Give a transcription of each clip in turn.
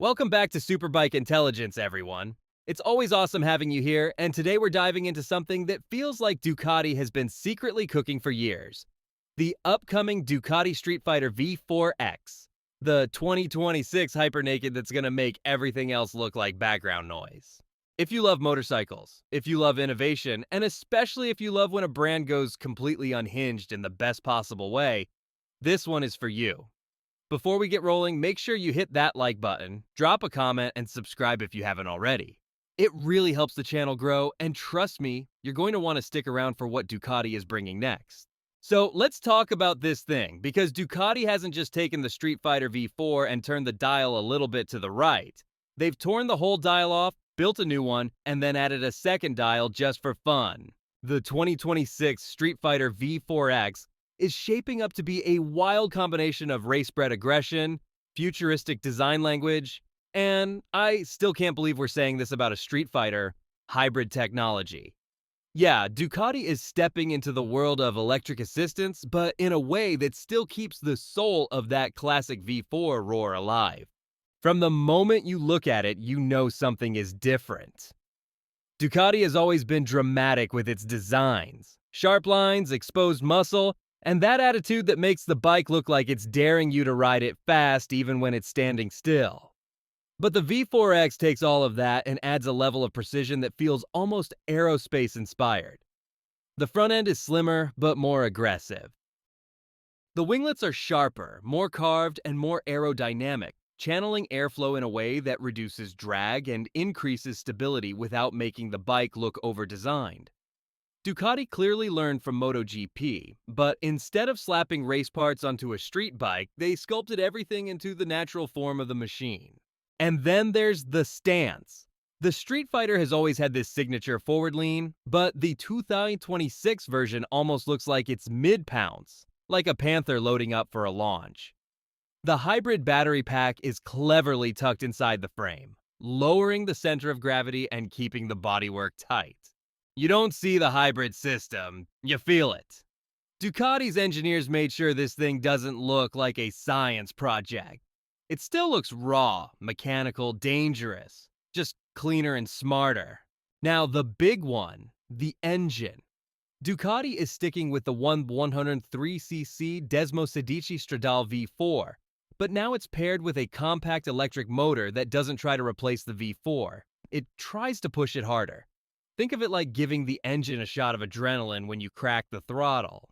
Welcome back to SuperBike Intelligence, everyone. It's always awesome having you here, and today we're diving into something that feels like Ducati has been secretly cooking for years. The upcoming Ducati Streetfighter V4 X, the 2026 hypernaked that's gonna make everything else look like background noise. If you love motorcycles, if you love innovation, and especially if you love when a brand goes completely unhinged in the best possible way, this one is for you. Before we get rolling, make sure you hit that like button, drop a comment, and subscribe if you haven't already. It really helps the channel grow, and trust me, you're going to want to stick around for what Ducati is bringing next. So let's talk about this thing, because Ducati hasn't just taken the Street Fighter V4 and turned the dial a little bit to the right. They've torn the whole dial off, built a new one, and then added a second dial just for fun. The 2026 Street Fighter V4 X is shaping up to be a wild combination of race-bred aggression, futuristic design language, and I still can't believe we're saying this about a Street Fighter, hybrid technology. Yeah, Ducati is stepping into the world of electric assistance, but in a way that still keeps the soul of that classic V4 roar alive. From the moment you look at it, you know something is different. Ducati has always been dramatic with its designs. Sharp lines, exposed muscle, and that attitude that makes the bike look like it's daring you to ride it fast even when it's standing still. But the V4X takes all of that and adds a level of precision that feels almost aerospace inspired. The front end is slimmer, but more aggressive. The winglets are sharper, more carved, and more aerodynamic, channeling airflow in a way that reduces drag and increases stability without making the bike look over-designed. Ducati clearly learned from MotoGP, but instead of slapping race parts onto a street bike, they sculpted everything into the natural form of the machine. And then there's the stance. The Street Fighter has always had this signature forward lean, but the 2026 version almost looks like it's mid-pounce, like a panther loading up for a launch. The hybrid battery pack is cleverly tucked inside the frame, lowering the center of gravity and keeping the bodywork tight. You don't see the hybrid system, you feel it. Ducati's engineers made sure this thing doesn't look like a science project. It still looks raw, mechanical, dangerous, just cleaner and smarter. Now the big one, the engine. Ducati is sticking with the 103cc Desmosedici Stradale V4, but now it's paired with a compact electric motor that doesn't try to replace the V4. It tries to push it harder. Think of it like giving the engine a shot of adrenaline when you crack the throttle.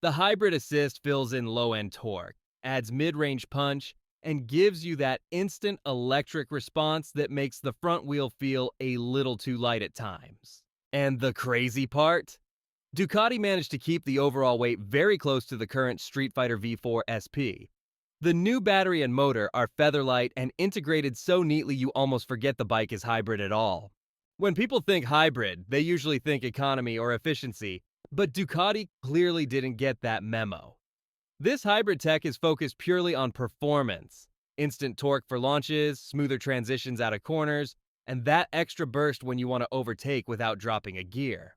The hybrid assist fills in low-end torque, adds mid-range punch, and gives you that instant electric response that makes the front wheel feel a little too light at times. And the crazy part? Ducati managed to keep the overall weight very close to the current Street Fighter V4 SP. The new battery and motor are featherlight and integrated so neatly you almost forget the bike is hybrid at all. When people think hybrid, they usually think economy or efficiency, but Ducati clearly didn't get that memo. This hybrid tech is focused purely on performance, instant torque for launches, smoother transitions out of corners, and that extra burst when you want to overtake without dropping a gear.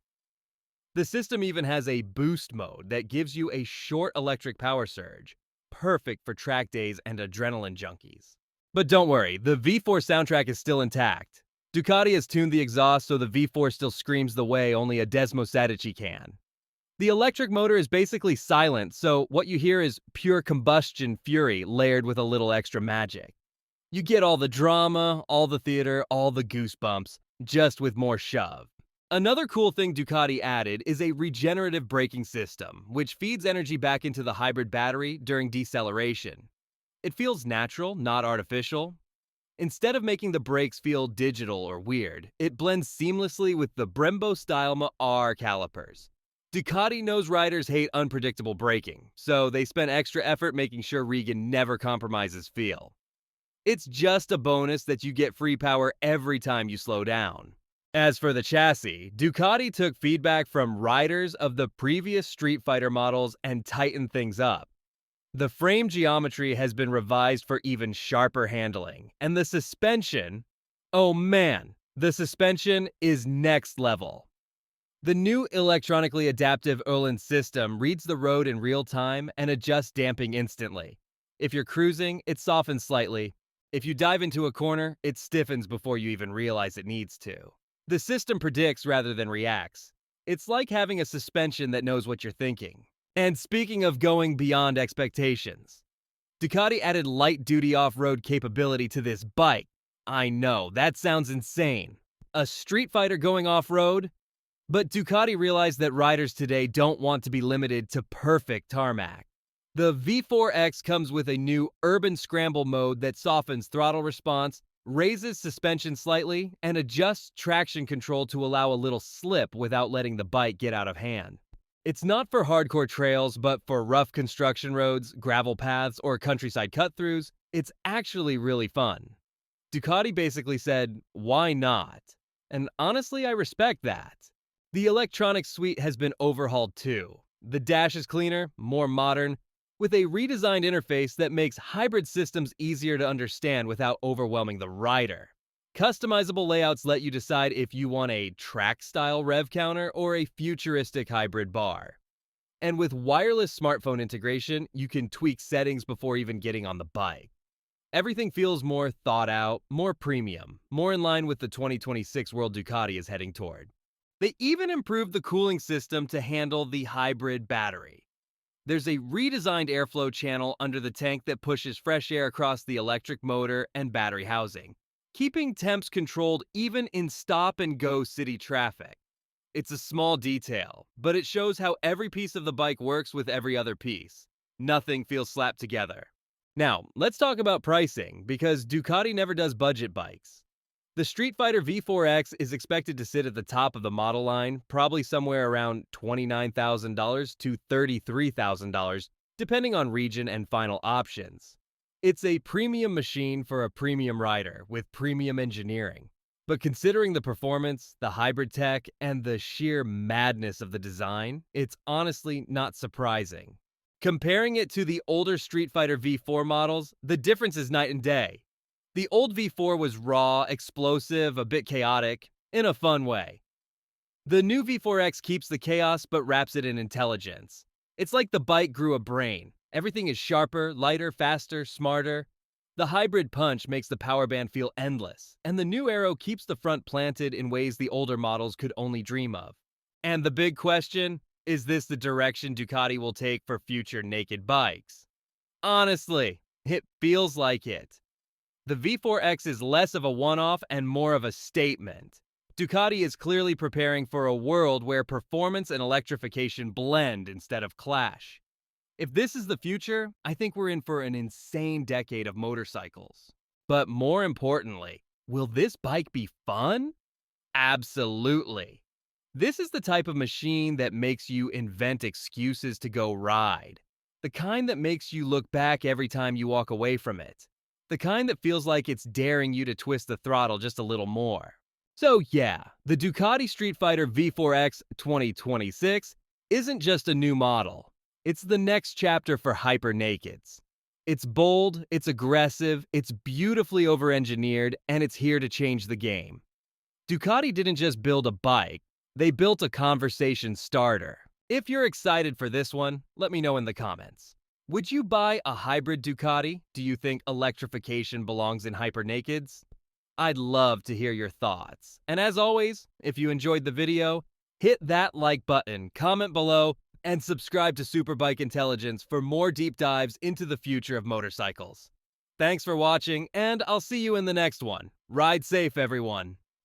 The system even has a boost mode that gives you a short electric power surge, perfect for track days and adrenaline junkies. But don't worry, the V4 soundtrack is still intact. Ducati has tuned the exhaust so the V4 still screams the way only a Desmosedici can. The electric motor is basically silent, so what you hear is pure combustion fury layered with a little extra magic. You get all the drama, all the theater, all the goosebumps, just with more shove. Another cool thing Ducati added is a regenerative braking system, which feeds energy back into the hybrid battery during deceleration. It feels natural, not artificial. Instead of making the brakes feel digital or weird, it blends seamlessly with the Brembo-style R calipers. Ducati knows riders hate unpredictable braking, so they spent extra effort making sure Regan never compromises feel. It's just a bonus that you get free power every time you slow down. As for the chassis, Ducati took feedback from riders of the previous Street Fighter models and tightened things up. The frame geometry has been revised for even sharper handling, and the suspension, oh man, the suspension is next level. The new electronically adaptive Öhlins system reads the road in real time and adjusts damping instantly. If you're cruising, it softens slightly. If you dive into a corner, it stiffens before you even realize it needs to. The system predicts rather than reacts. It's like having a suspension that knows what you're thinking. And speaking of going beyond expectations, Ducati added light-duty off-road capability to this bike. I know, that sounds insane. A street fighter going off-road? But Ducati realized that riders today don't want to be limited to perfect tarmac. The V4 X comes with a new urban scramble mode that softens throttle response, raises suspension slightly, and adjusts traction control to allow a little slip without letting the bike get out of hand. It's not for hardcore trails, but for rough construction roads, gravel paths, or countryside cut-throughs, it's actually really fun. Ducati basically said, why not? And honestly, I respect that. The electronics suite has been overhauled too. The dash is cleaner, more modern, with a redesigned interface that makes hybrid systems easier to understand without overwhelming the rider. Customizable layouts let you decide if you want a track-style rev counter or a futuristic hybrid bar. And with wireless smartphone integration, you can tweak settings before even getting on the bike. Everything feels more thought out, more premium, more in line with the 2026 world Ducati is heading toward. They even improved the cooling system to handle the hybrid battery. There's a redesigned airflow channel under the tank that pushes fresh air across the electric motor and battery housing, keeping temps controlled even in stop-and-go city traffic. It's a small detail, but it shows how every piece of the bike works with every other piece. Nothing feels slapped together. Now, let's talk about pricing, because Ducati never does budget bikes. The Streetfighter V4 X is expected to sit at the top of the model line, probably somewhere around $29,000 to $33,000, depending on region and final options. It's a premium machine for a premium rider with premium engineering. But considering the performance, the hybrid tech, and the sheer madness of the design, it's honestly not surprising. Comparing it to the older Streetfighter V4 models, the difference is night and day. The old V4 was raw, explosive, a bit chaotic, in a fun way. The new V4X keeps the chaos but wraps it in intelligence. It's like the bike grew a brain. Everything is sharper, lighter, faster, smarter. The hybrid punch makes the power band feel endless, and the new aero keeps the front planted in ways the older models could only dream of. And the big question, is this the direction Ducati will take for future naked bikes? Honestly, it feels like it. The V4X is less of a one-off and more of a statement. Ducati is clearly preparing for a world where performance and electrification blend instead of clash. If this is the future, I think we're in for an insane decade of motorcycles. But more importantly, will this bike be fun? Absolutely. This is the type of machine that makes you invent excuses to go ride. The kind that makes you look back every time you walk away from it. The kind that feels like it's daring you to twist the throttle just a little more. So yeah, the Ducati Streetfighter V4 X 2026 isn't just a new model. It's the next chapter for hyper nakeds. It's bold, it's aggressive, it's beautifully over-engineered, and it's here to change the game. Ducati didn't just build a bike, they built a conversation starter. If you're excited for this one, let me know in the comments. Would you buy a hybrid Ducati? Do you think electrification belongs in hyper nakeds? I'd love to hear your thoughts. And as always, if you enjoyed the video, hit that like button, comment below, and subscribe to SuperBike Intelligence for more deep dives into the future of motorcycles. Thanks for watching, and I'll see you in the next one. Ride safe, everyone.